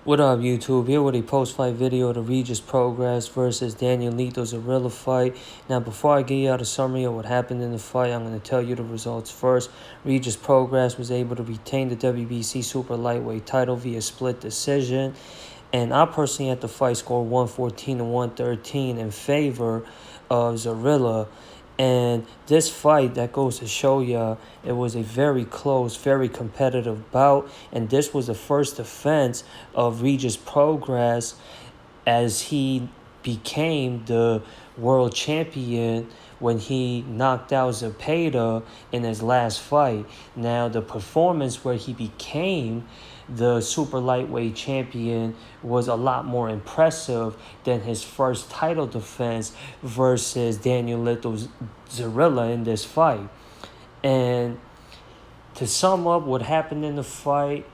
What up, YouTube? Here with a post-fight video of the Regis Prograis versus Danielito Zorilla fight. Now, before I give you out a summary of what happened in the fight, I'm going to tell you the results first. Regis Prograis was able to retain the WBC Super Lightweight title via split decision. And I personally had the fight score 114 to 113 in favor of Zorilla. And this fight, that goes to show ya, it was a very close, very competitive bout. And this was the first defense of Regis Prograis as he became the world champion when he knocked out Zepeda in his last fight. Now, the performance where he became the super lightweight champion was a lot more impressive than his first title defense versus Danielito Zorilla in this fight. And to sum up what happened in the fight,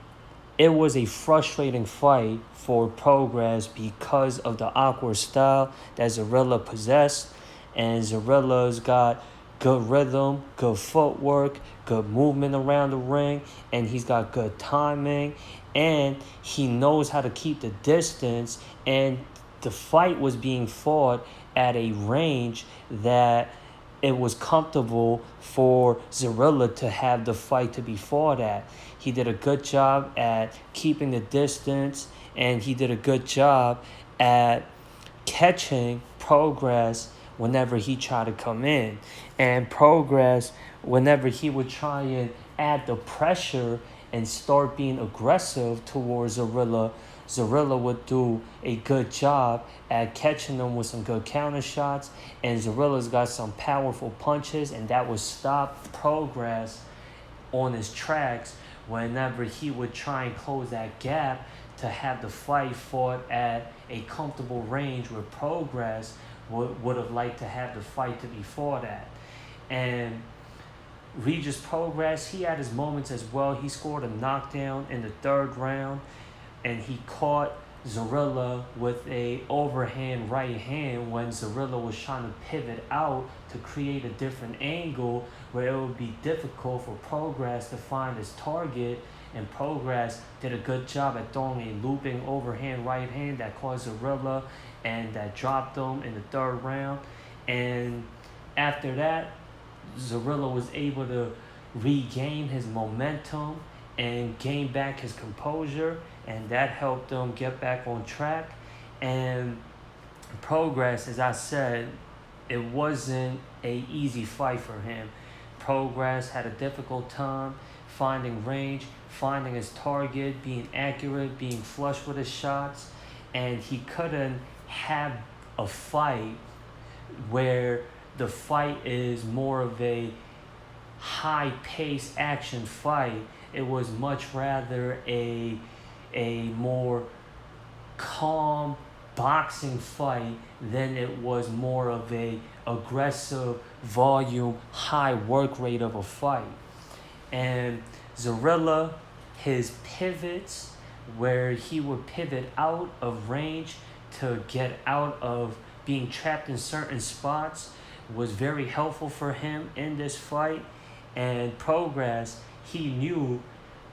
it was a frustrating fight for Prograis because of the awkward style that Zorilla possessed. And Zorilla's got good rhythm, good footwork, good movement around the ring, and he's got good timing, and he knows how to keep the distance. And the fight was being fought at a range that it was comfortable for Zorilla to have the fight to be fought at. He did a good job at keeping the distance, and he did a good job at catching Prograis whenever he tried to come in. And Prograis, whenever he would try and add the pressure and start being aggressive towards Zorilla, Zorilla would do a good job at catching them with some good counter shots. And Zorilla's got some powerful punches, and that would stop Prograis on his tracks whenever he would try and close that gap to have the fight fought at a comfortable range where Prograis would have liked to have the fight to be fought at. And Regis Prograis, he had his moments as well. He scored a knockdown in the third round, and he caught Zorilla with a overhand right hand when Zorilla was trying to pivot out to create a different angle where it would be difficult for Prograis to find his target. And Prograis did a good job at throwing a looping overhand right hand that caused Zorilla and that dropped him in the third round. And after that, Zorilla was able to regain his momentum and gain back his composure, and that helped him get back on track. And Prograis, as I said, it wasn't an easy fight for him. Prograis had a difficult time finding range, finding his target, being accurate, being flush with his shots, and he couldn't have a fight where the fight is more of a high-paced action fight. It was much rather a more calm boxing fight than it was more of a aggressive volume, high work rate of a fight. And Zorilla, his pivots, where he would pivot out of range to get out of being trapped in certain spots, was very helpful for him in this fight. And Prograis, he knew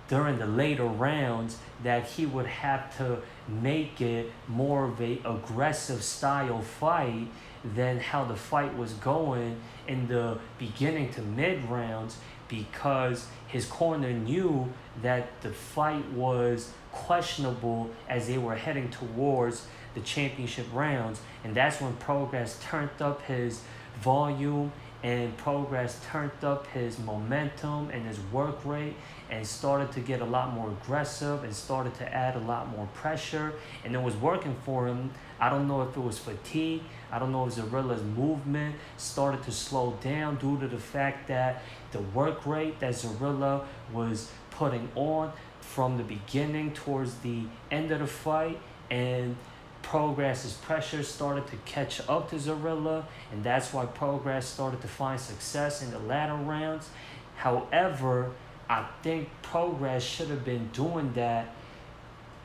during the later rounds that he would have to make it more of a aggressive style fight than how the fight was going in the beginning to mid rounds, because his corner knew that the fight was questionable as they were heading towards the championship rounds. And that's when Prograis turned up his volume, and Prograis turned up his momentum and his work rate and started to get a lot more aggressive and started to add a lot more pressure, and it was working for him. I don't know if it was fatigue. I don't know if Zorilla's movement started to slow down due to the fact that the work rate that Zorilla was putting on from the beginning towards the end of the fight, and Prograis' pressure started to catch up to Zorilla, and that's why Prograis started to find success in the latter rounds. However, I think Prograis should have been doing that,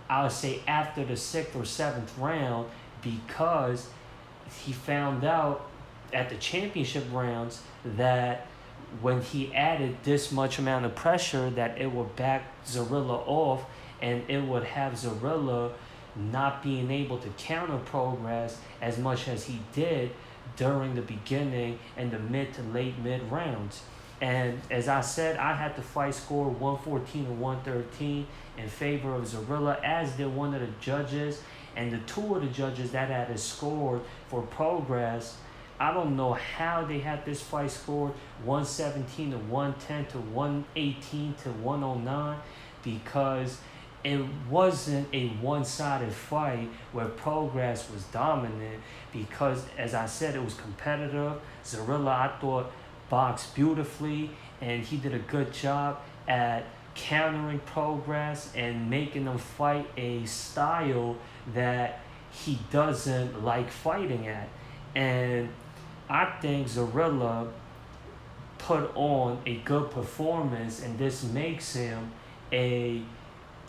I would say, after the 6th or 7th round, because he found out at the championship rounds that when he added this much amount of pressure, that it would back Zorilla off and it would have Zorilla not being able to counter Progress as much as he did during the beginning and the mid to late mid rounds. And as I said, I had the fight score 114 to 113 in favor of Zorilla, as did one of the judges. And the two of the judges that had it scored for Progress, I don't know how they had this fight scored 117 to 110 to 118 to 109, because it wasn't a one-sided fight where Progress was dominant, because as I said, it was competitive. Zorilla, I thought, boxed beautifully, and he did a good job at countering Progress and making them fight a style that he doesn't like fighting at. And I think Zorilla put on a good performance, and this makes him a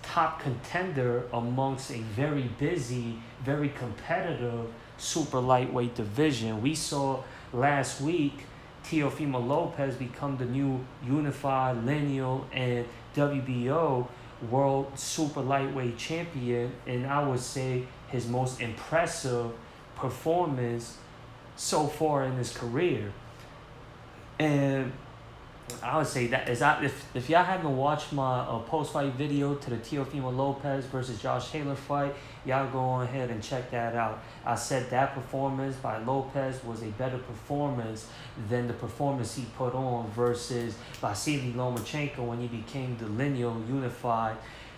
top contender amongst a very busy, very competitive super lightweight division. We saw last week Teofimo Lopez become the new unified lineal and WBO world super lightweight champion, and I would say his most impressive performance so far in his career. And I would say that if y'all haven't watched my post-fight video to the Teofimo Lopez versus Josh Taylor fight, y'all go on ahead and check that out. I said that performance by Lopez was a better performance than the performance he put on versus Vasily Lomachenko when he became the lineal unified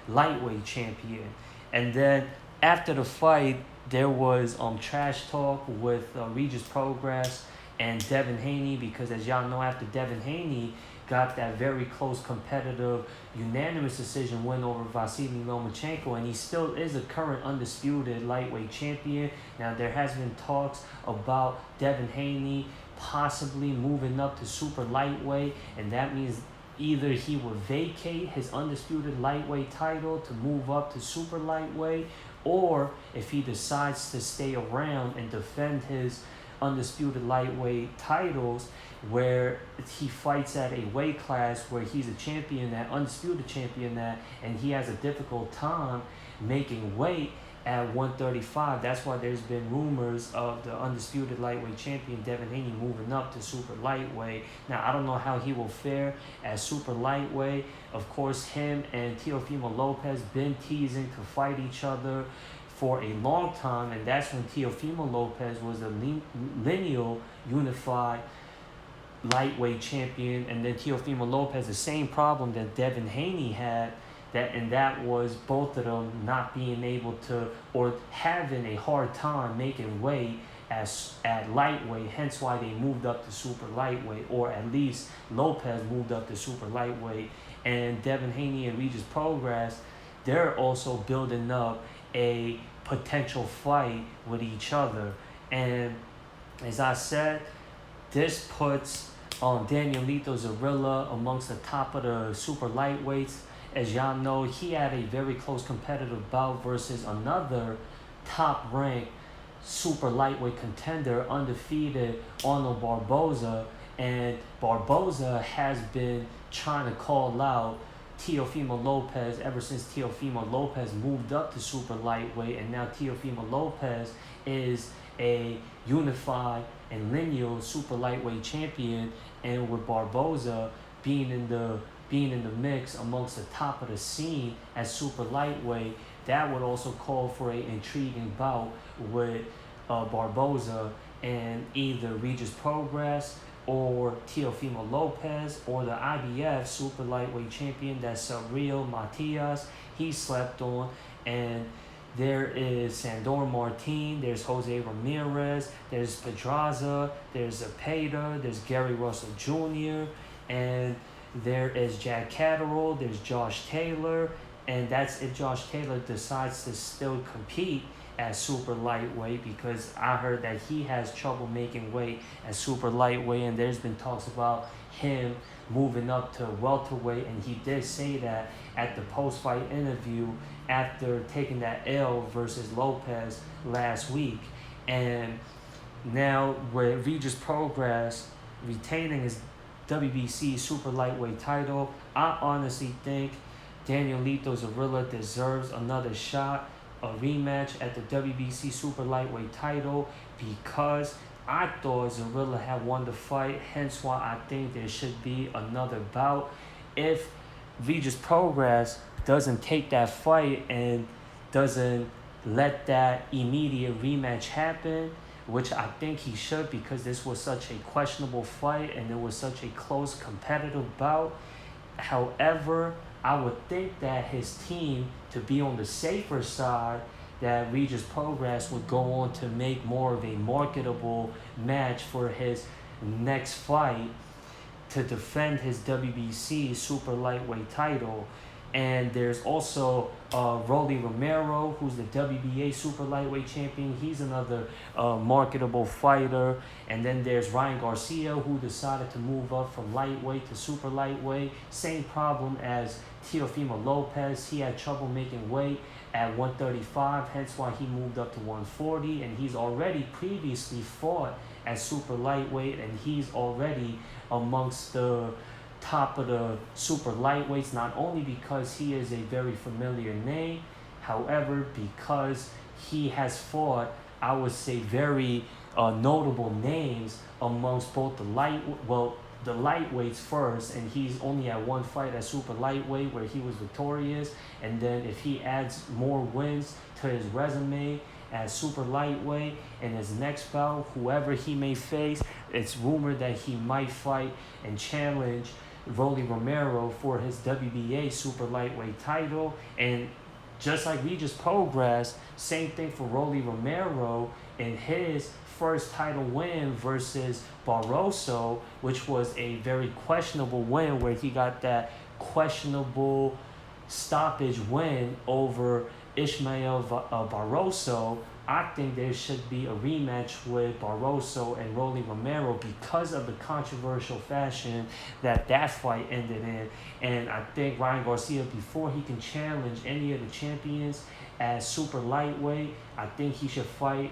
lightweight champion. And then after the fight, there was trash talk with Regis Prograis and Devin Haney, because as y'all know, after Devin Haney got that very close competitive unanimous decision win over Vasily Lomachenko, and he still is a current undisputed lightweight champion. Now there has been talks about Devin Haney possibly moving up to super lightweight, and that means either he will vacate his undisputed lightweight title to move up to super lightweight, or if he decides to stay around and defend his undisputed lightweight titles, where he fights at a weight class where he's a champion, that undisputed champion, that, and he has a difficult time making weight at 135. That's why there's been rumors of the undisputed lightweight champion Devin Haney moving up to super lightweight. Now I don't know how he will fare as super lightweight. Of course, him and Teofimo Lopez been teasing to fight each other for a long time, and that's when Teofimo Lopez was a lineal unified lightweight champion, and then Teofimo Lopez, the same problem that Devin Haney had, that was both of them not being able to, or having a hard time making weight at lightweight, hence why they moved up to super lightweight, or at least Lopez moved up to super lightweight. And Devin Haney and Regis Prograis, they're also building up a potential fight with each other. And as I said, this puts Danielito Zorilla amongst the top of the super lightweights. As y'all know, he had a very close competitive bout versus another top-ranked super lightweight contender, undefeated Arnold Barboza. And Barboza has been trying to call out Teofimo Lopez ever since Teofimo Lopez moved up to super lightweight, and now Teofimo Lopez is a unified and lineal super lightweight champion, and with Barboza being in the mix amongst the top of the scene at super lightweight, that would also call for an intriguing bout with Barboza and either Regis Prograis or Teofimo Lopez, or the IBF super lightweight champion, that's Real Matias. He slept on. And there is Sandor Martin, there's Jose Ramirez, there's Pedraza, there's Zepeda, there's Gary Russell Jr., and there is Jack Catterall, there's Josh Taylor, and that's if Josh Taylor decides to still compete at super lightweight, because I heard that he has trouble making weight at super lightweight, and there's been talks about him moving up to welterweight, and he did say that at the post-fight interview after taking that L versus Lopez last week. And now with Regis Prograis retaining his WBC super lightweight title, I honestly think Danielito Zorilla deserves another shot, a rematch at the WBC Super Lightweight title, because I thought Zorilla had won the fight, hence why I think there should be another bout. If Regis Prograis doesn't take that fight and doesn't let that immediate rematch happen, which I think he should, because this was such a questionable fight and it was such a close competitive bout. However, I would think that his team, to be on the safer side, that Regis Prograis would go on to make more of a marketable match for his next fight to defend his WBC super lightweight title. And there's also Rolly Romero, who's the WBA super lightweight champion. He's another marketable fighter. And then there's Ryan Garcia, who decided to move up from lightweight to super lightweight. Same problem as Teofimo Lopez. He had trouble making weight at 135, hence why he moved up to 140. And he's already previously fought at super lightweight, and he's already amongst the top of the super lightweights, not only because he is a very familiar name, however, because he has fought, I would say, very notable names amongst both the the lightweights first, and he's only had one fight at super lightweight where he was victorious, and then if he adds more wins to his resume at super lightweight in his next bout, whoever he may face, it's rumored that he might fight and challenge Rolly Romero for his WBA super lightweight title. And just like Regis Prograis, same thing for Rolly Romero in his first title win versus Barroso, which was a very questionable win where he got that questionable stoppage win over Ismael Barroso. I think there should be a rematch with Barroso and Rolly Romero because of the controversial fashion that fight ended in. And I think Ryan Garcia, before he can challenge any of the champions as super lightweight, I think he should fight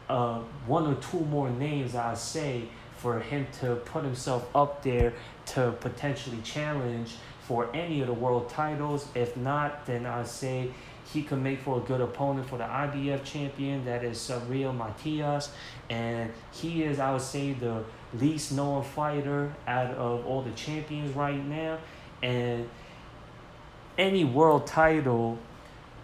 one or two more names, I'd say, for him to put himself up there to potentially challenge for any of the world titles. If not, then I'd say he could make for a good opponent for the IBF champion, that is Surreal Matias. And he is, I would say, the least known fighter out of all the champions right now. And any world title,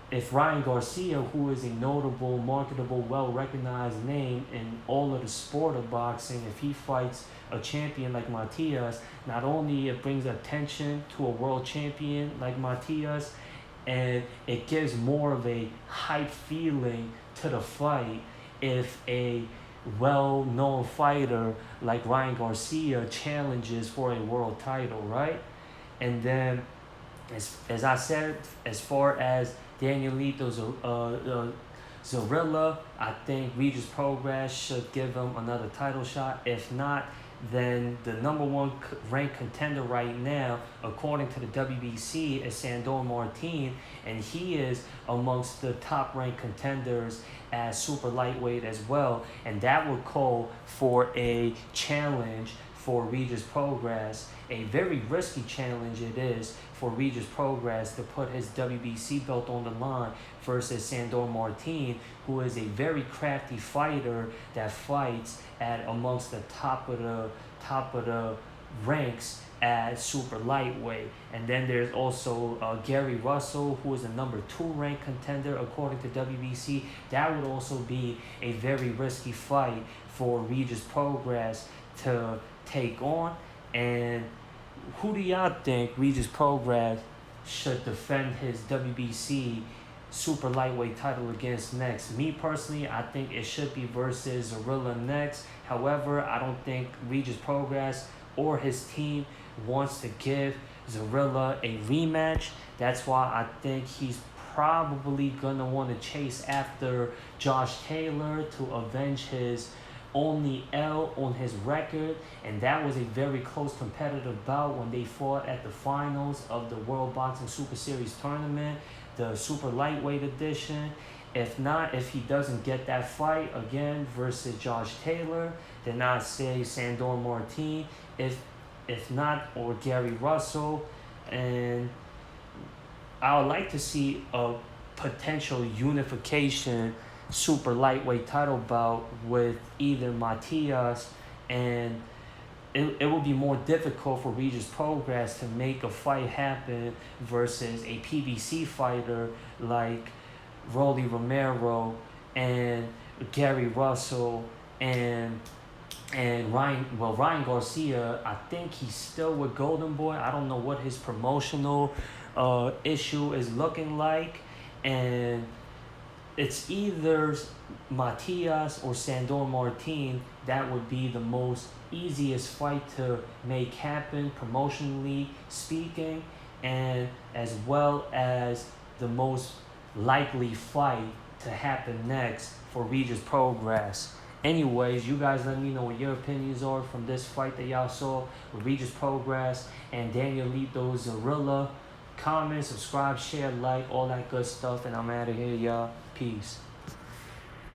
if Ryan Garcia, who is a notable, marketable, well-recognized name in all of the sport of boxing, if he fights a champion like Matias, not only it brings attention to a world champion like Matias, and it gives more of a hype feeling to the fight if a well-known fighter like Ryan Garcia challenges for a world title, right? And then, as I said, as far as Danielito Zorilla, I think Regis Prograis should give him another title shot. If not, then the number one ranked contender right now, according to the WBC, is Sandor Martin, and he is amongst the top ranked contenders as super lightweight as well, and that would call for a challenge for Regis Prograis. A very risky challenge it is for Regis Prograis to put his WBC belt on the line versus Sandor Martin, who is a very crafty fighter that fights at amongst the top of the ranks at super lightweight. And then there's also Gary Russell, who is the number 2 ranked contender according to WBC. That would also be a very risky fight for Regis Prograis to take on. And who do y'all think Regis Prograis should defend his WBC super lightweight title against next? Me personally, I think it should be versus Zorilla next. However, I don't think Regis Prograis or his team wants to give Zorilla a rematch. That's why I think he's probably gonna want to chase after Josh Taylor to avenge his only L on his record, and that was a very close competitive bout when they fought at the finals of the World Boxing Super Series tournament, the super lightweight edition. If not, if he doesn't get that fight again versus Josh Taylor, then I'd say Sandor Martin. If not, or Gary Russell. And I would like to see a potential unification super lightweight title bout with either Matias, and it will be more difficult for Regis Prograis to make a fight happen versus a PBC fighter like Rolly Romero and Gary Russell and Ryan Garcia. I think he's still with Golden Boy. I don't know what his promotional issue is looking like, and it's either Matias or Sandor Martin. That would be the most easiest fight to make happen promotionally speaking, and as well as the most likely fight to happen next for Regis Prograis. Anyways, you guys let me know what your opinions are from this fight that y'all saw with Regis Prograis and Danielito Zorilla. Comment, subscribe, share, like, all that good stuff, and I'm out of here, y'all. Peace.